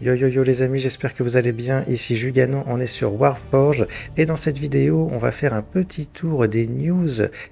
Yo yo yo les amis, j'espère que vous allez bien. Ici Jugano, on est sur Warforge et dans cette vidéo, on va faire un petit tour des news.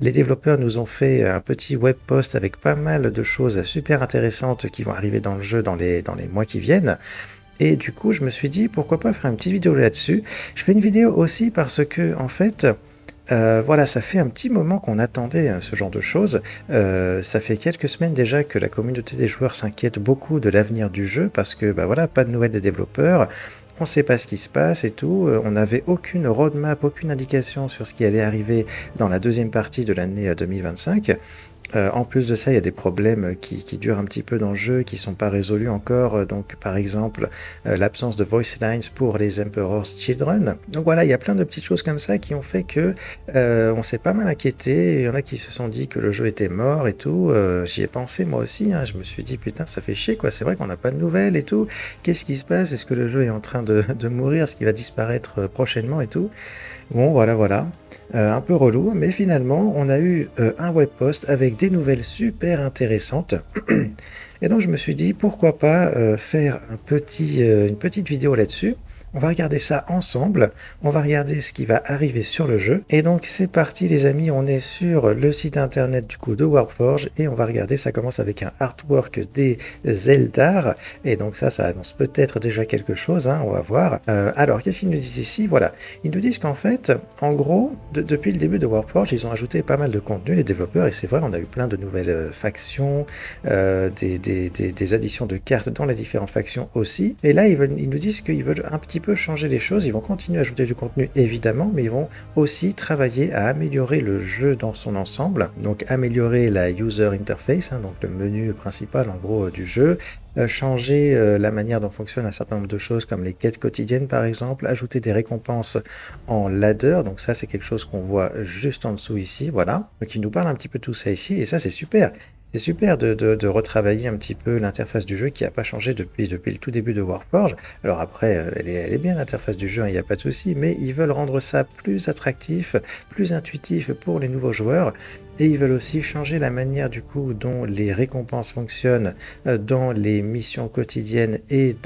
Les développeurs nous ont fait un petit web post avec pas mal de choses super intéressantes qui vont arriver dans le jeu dans les mois qui viennent. Et du coup, je me suis dit pourquoi pas faire une petite vidéo là-dessus. Je fais une vidéo aussi parce que en fait, voilà, ça fait un petit moment qu'on attendait ce genre de choses. Ça fait quelques semaines déjà que la communauté des joueurs s'inquiète beaucoup de l'avenir du jeu parce que bah voilà, pas de nouvelles des développeurs. On ne sait pas ce qui se passe et tout. On n'avait aucune roadmap, aucune indication sur ce qui allait arriver dans la deuxième partie de l'année 2025. En plus de ça, il y a des problèmes qui durent un petit peu dans le jeu, qui sont pas résolus encore. Donc, par exemple, l'absence de voice lines pour les Emperor's Children. Donc voilà, il y a plein de petites choses comme ça qui ont fait que on s'est pas mal inquiété. Il y en a qui se sont dit que le jeu était mort et tout. J'y ai pensé moi aussi, hein. Je me suis dit putain, ça fait chier quoi. C'est vrai qu'on n'a pas de nouvelles et tout. Qu'est-ce qui se passe? Est-ce que le jeu est en train de mourir? Est-ce qu'il va disparaître prochainement et tout? Bon, voilà, voilà. Un peu relou, mais finalement, on a eu un web post avec des nouvelles super intéressantes. Et donc, je me suis dit, pourquoi pas faire une petite vidéo là-dessus. On va regarder ça ensemble, on va regarder ce qui va arriver sur le jeu. Et donc c'est parti les amis, on est sur le site internet du coup de Warforge et on va regarder, ça commence avec un artwork des Eldar. Et donc ça annonce peut-être déjà quelque chose, hein, on va voir. Alors qu'est-ce qu'ils nous disent ici? Voilà, ils nous disent qu'en fait, en gros, depuis le début de Warforge, ils ont ajouté pas mal de contenu, les développeurs, et c'est vrai, on a eu plein de nouvelles factions, des additions de cartes dans les différentes factions aussi. Et là, ils nous disent qu'ils veulent un petit peu changer les choses. Ils vont continuer à ajouter du contenu évidemment, mais ils vont aussi travailler à améliorer le jeu dans son ensemble. Donc améliorer la user interface, hein, donc le menu principal en gros du jeu. Changer la manière dont fonctionne un certain nombre de choses comme les quêtes quotidiennes par exemple, ajouter des récompenses en ladder, donc ça c'est quelque chose qu'on voit juste en dessous ici, voilà. Donc il nous parle un petit peu de tout ça ici, et ça c'est super. C'est super de retravailler un petit peu l'interface du jeu qui n'a pas changé depuis le tout début de Warforge. Alors après, elle est bien l'interface du jeu, il n'y a pas de souci, mais ils veulent rendre ça plus attractif, plus intuitif pour les nouveaux joueurs. Et ils veulent aussi changer la manière du coup dont les récompenses fonctionnent dans les missions quotidiennes et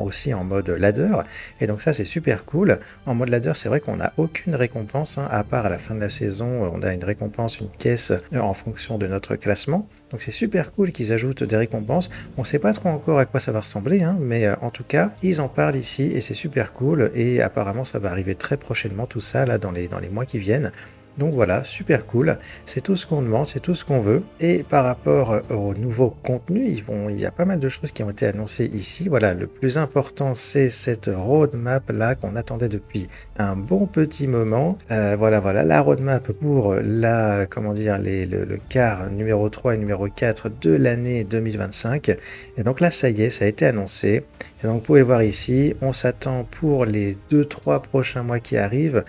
aussi en mode ladder. Et donc ça c'est super cool. En mode ladder c'est vrai qu'on n'a aucune récompense, hein, à part à la fin de la saison, on a une récompense, une caisse en fonction de notre classement. Donc c'est super cool qu'ils ajoutent des récompenses. On ne sait pas trop encore à quoi ça va ressembler, hein, mais en tout cas ils en parlent ici et c'est super cool. Et apparemment ça va arriver très prochainement tout ça là dans les mois qui viennent. Donc voilà, super cool, c'est tout ce qu'on demande, c'est tout ce qu'on veut. Et par rapport au nouveau contenu, il y a pas mal de choses qui ont été annoncées ici. Voilà, le plus important, c'est cette roadmap là qu'on attendait depuis un bon petit moment. Voilà, la roadmap pour le quart numéro 3 et numéro 4 de l'année 2025. Et donc là, ça y est, ça a été annoncé. Et donc vous pouvez le voir ici, on s'attend pour les 2-3 prochains mois qui arrivent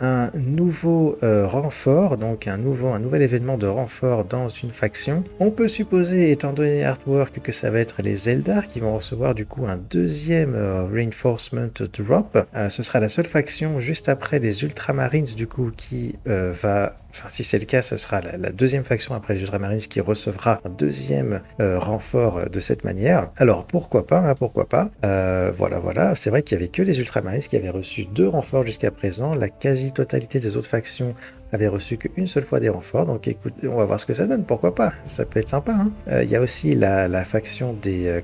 un nouveau renfort, donc un nouvel événement de renfort dans une faction. On peut supposer, étant donné l'artwork, que ça va être les Eldar qui vont recevoir du coup un deuxième reinforcement drop. Ce sera la seule faction juste après les Ultramarines du coup qui enfin si c'est le cas, ce sera la deuxième faction après les Ultramarines qui recevra un deuxième renfort de cette manière. Alors pourquoi pas, hein, pourquoi pas. Voilà, c'est vrai qu'il n'y avait que les Ultramarines qui avaient reçu 2 renforts jusqu'à présent. La quasi-totalité des autres factions avaient reçu qu'une seule fois des renforts. Donc écoute, on va voir ce que ça donne, pourquoi pas. Ça peut être sympa, hein. Il y a aussi la faction des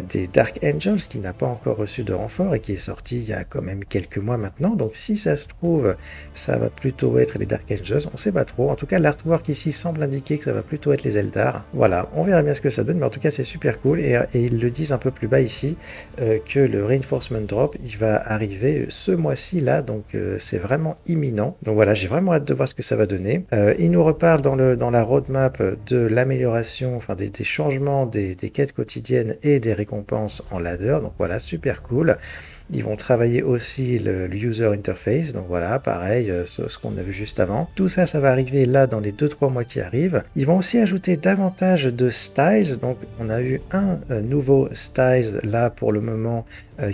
des Dark Angels qui n'a pas encore reçu de renfort et qui est sortie il y a quand même quelques mois maintenant. Donc si ça se trouve, ça va plutôt être les Dark Angels, on sait pas trop. En tout cas, l'artwork ici semble indiquer que ça va plutôt être les Eldar. Voilà, on verra bien ce que ça donne, mais en tout cas c'est super cool. Et ils le disent un peu plus bas ici, que le Reinforcement Drop, il va arriver ce mois-ci là, donc c'est vraiment imminent. Donc voilà, j'ai vraiment hâte de voir ce que ça va donner. Il nous reparle dans la roadmap de l'amélioration, enfin des changements des quêtes quotidiennes et des récompenses en ladder. Donc voilà, super cool. Ils vont travailler aussi le user interface, donc voilà, pareil, ce qu'on a vu juste avant. Tout ça, ça va arriver là dans les 2-3 mois qui arrivent. Ils vont aussi ajouter davantage de styles, donc on a eu un nouveau styles là pour le moment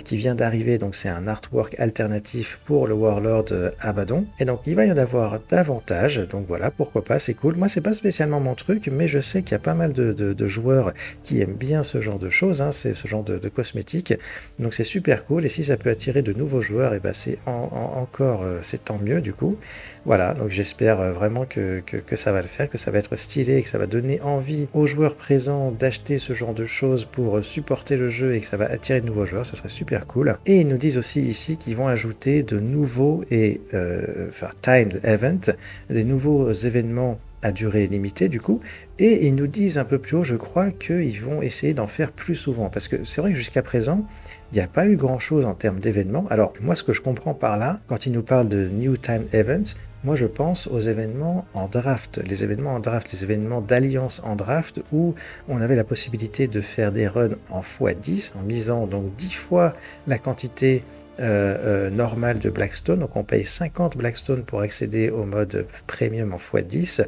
qui vient d'arriver, donc c'est un artwork alternatif pour le Warlord Abaddon. Et donc il va y en avoir davantage, donc voilà, pourquoi pas, c'est cool. Moi, c'est pas spécialement mon truc, mais je sais qu'il y a pas mal de joueurs qui aiment bien ce genre de choses, hein, c'est ce genre de cosmétiques. Donc c'est super cool, et si ça peut attirer de nouveaux joueurs, et ben c'est encore c'est tant mieux du coup. Voilà, donc j'espère vraiment que ça va le faire, que ça va être stylé et que ça va donner envie aux joueurs présents d'acheter ce genre de choses pour supporter le jeu et que ça va attirer de nouveaux joueurs, ça serait super cool. Et ils nous disent aussi ici qu'ils vont ajouter de nouveaux timed events, des nouveaux événements à durée limitée du coup, et ils nous disent un peu plus haut, je crois, qu'ils vont essayer d'en faire plus souvent, parce que c'est vrai que jusqu'à présent, il n'y a pas eu grand chose en termes d'événements. Alors moi, ce que je comprends par là, quand ils nous parlent de New Time Events, moi je pense aux événements en draft, les événements en draft, les événements d'alliance en draft, où on avait la possibilité de faire des runs en x10, en misant donc 10 fois la quantité normale de Blackstone, donc on paye 50 Blackstone pour accéder au mode premium en x10,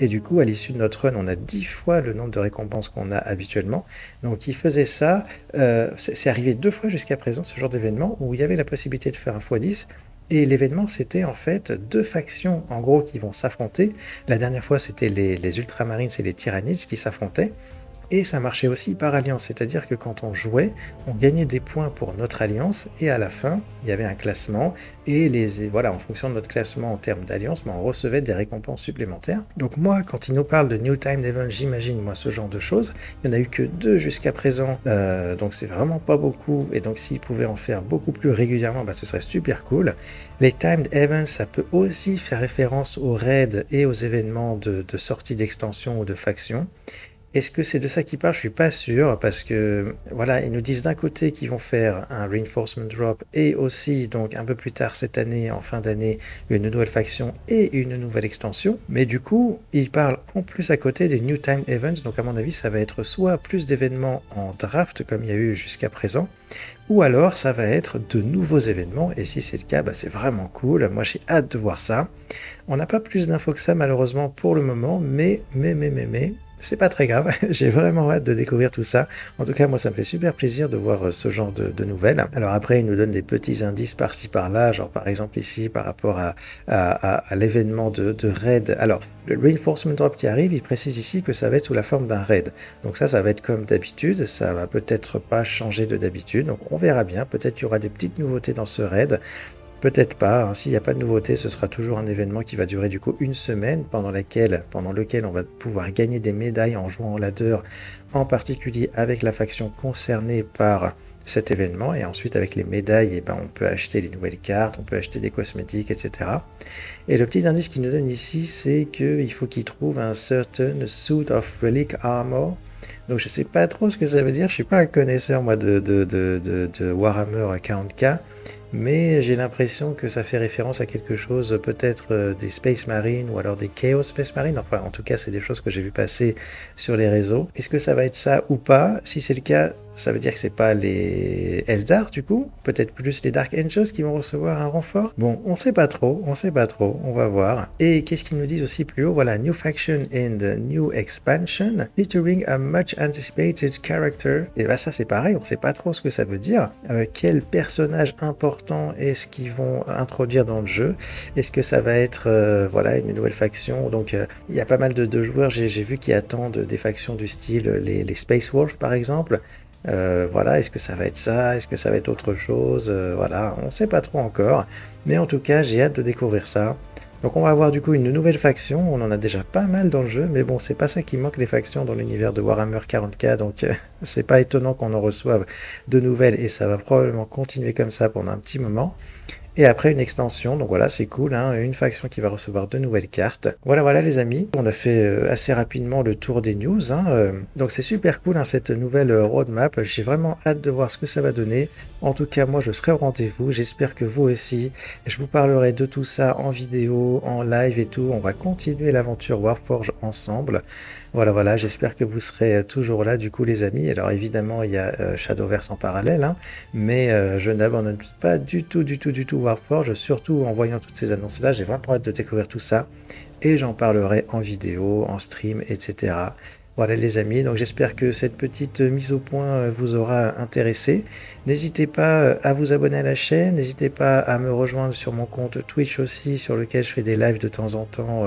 et du coup à l'issue de notre run on a 10 fois le nombre de récompenses qu'on a habituellement. Donc il faisait ça, c'est arrivé 2 fois jusqu'à présent ce genre d'événement où il y avait la possibilité de faire un x10, et l'événement c'était en fait 2 factions en gros qui vont s'affronter. La dernière fois c'était les Ultramarines et les Tyrannides qui s'affrontaient. Et ça marchait aussi par alliance, c'est-à-dire que quand on jouait, on gagnait des points pour notre alliance, et à la fin, il y avait un classement, et voilà, en fonction de notre classement en termes d'alliance, on recevait des récompenses supplémentaires. Donc moi, quand ils nous parlent de New Time Event, j'imagine moi ce genre de choses. Il n'y en a eu que 2 jusqu'à présent, donc c'est vraiment pas beaucoup, et donc s'ils pouvaient en faire beaucoup plus régulièrement, bah, ce serait super cool. Les Timed Events, ça peut aussi faire référence aux raids et aux événements de sortie d'extension ou de faction. Est-ce que c'est de ça qu'ils parlent? Je suis pas sûr, parce que voilà, ils nous disent d'un côté qu'ils vont faire un reinforcement drop, et aussi donc un peu plus tard cette année, en fin d'année, une nouvelle faction et une nouvelle extension. Mais du coup, ils parlent en plus à côté des New Time Events, donc à mon avis ça va être soit plus d'événements en draft comme il y a eu jusqu'à présent, ou alors ça va être de nouveaux événements, et si c'est le cas, bah, c'est vraiment cool. Moi j'ai hâte de voir ça. On n'a pas plus d'infos que ça malheureusement pour le moment, mais c'est pas très grave, j'ai vraiment hâte de découvrir tout ça. En tout cas, moi, ça me fait super plaisir de voir ce genre de nouvelles. Alors après, il nous donne des petits indices par-ci par-là, genre par exemple ici, par rapport à l'événement de raid. Alors, le reinforcement drop qui arrive, il précise ici que ça va être sous la forme d'un raid. Donc ça va être comme d'habitude, ça va peut-être pas changer de d'habitude, donc on verra bien, peut-être qu'il y aura des petites nouveautés dans ce raid. Peut-être pas, hein. S'il n'y a pas de nouveauté, ce sera toujours un événement qui va durer du coup une semaine, pendant lequel on va pouvoir gagner des médailles en jouant en ladder, en particulier avec la faction concernée par cet événement, et ensuite avec les médailles, eh ben, on peut acheter les nouvelles cartes, on peut acheter des cosmétiques, etc. Et le petit indice qu'il nous donne ici, c'est qu'il faut qu'il trouve un certain suit of relic armor. Donc je sais pas trop ce que ça veut dire, je suis pas un connaisseur moi de Warhammer 40k, mais j'ai l'impression que ça fait référence à quelque chose, peut-être des Space Marines ou alors des Chaos Space Marines. Enfin, en tout cas, c'est des choses que j'ai vu passer sur les réseaux. Est-ce que ça va être ça ou pas? Si c'est le cas, ça veut dire que c'est pas les Eldar du coup, peut-être plus les Dark Angels qui vont recevoir un renfort. Bon, on sait pas trop, on va voir. Et qu'est-ce qu'ils nous disent aussi plus haut? Voilà, New Faction and New Expansion, featuring a much anticipated character. Et bah ça c'est pareil, on sait pas trop ce que ça veut dire. Quel personnage important est-ce qu'ils vont introduire dans le jeu? Est-ce que ça va être voilà, une nouvelle faction? Donc il y a pas mal de joueurs, j'ai vu qui attendent des factions du style les Space Wolves par exemple. Voilà, est-ce que ça va être ça? Est-ce que ça va être autre chose? Voilà, on sait pas trop encore. Mais en tout cas, j'ai hâte de découvrir ça. Donc on va avoir du coup une nouvelle faction, on en a déjà pas mal dans le jeu, mais bon, c'est pas ça qui manque, les factions dans l'univers de Warhammer 40k, donc c'est pas étonnant qu'on en reçoive de nouvelles, et ça va probablement continuer comme ça pendant un petit moment. Et après une extension, donc voilà, c'est cool, hein, une faction qui va recevoir de nouvelles cartes. Voilà, voilà les amis, on a fait assez rapidement le tour des news, hein, donc c'est super cool hein, cette nouvelle roadmap. J'ai vraiment hâte de voir ce que ça va donner. En tout cas, moi je serai au rendez-vous, j'espère que vous aussi. Je vous parlerai de tout ça en vidéo, en live et tout. On va continuer l'aventure Warforge ensemble. Voilà, voilà, j'espère que vous serez toujours là du coup les amis. Alors évidemment, il y a Shadowverse en parallèle, hein, mais je n'abandonne pas du tout Warforge, surtout en voyant toutes ces annonces-là. J'ai vraiment hâte de découvrir tout ça et j'en parlerai en vidéo, en stream, etc. Voilà les amis, donc j'espère que cette petite mise au point vous aura intéressé. N'hésitez pas à vous abonner à la chaîne, n'hésitez pas à me rejoindre sur mon compte Twitch aussi, sur lequel je fais des lives de temps en temps,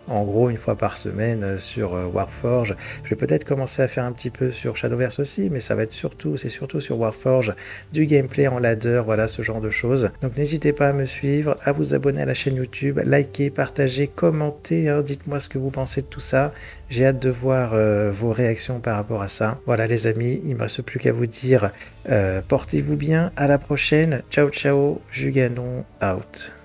en gros une fois par semaine sur Warforge. Je vais peut-être commencer à faire un petit peu sur Shadowverse aussi, mais ça va être c'est surtout sur Warforge, du gameplay en ladder, voilà ce genre de choses. Donc n'hésitez pas à me suivre, à vous abonner à la chaîne YouTube, liker, partager, commenter, hein, dites-moi ce que vous pensez de tout ça. J'ai hâte de voir vos réactions par rapport à ça. Voilà les amis, il ne me reste plus qu'à vous dire portez-vous bien, à la prochaine, ciao ciao, Juganon out.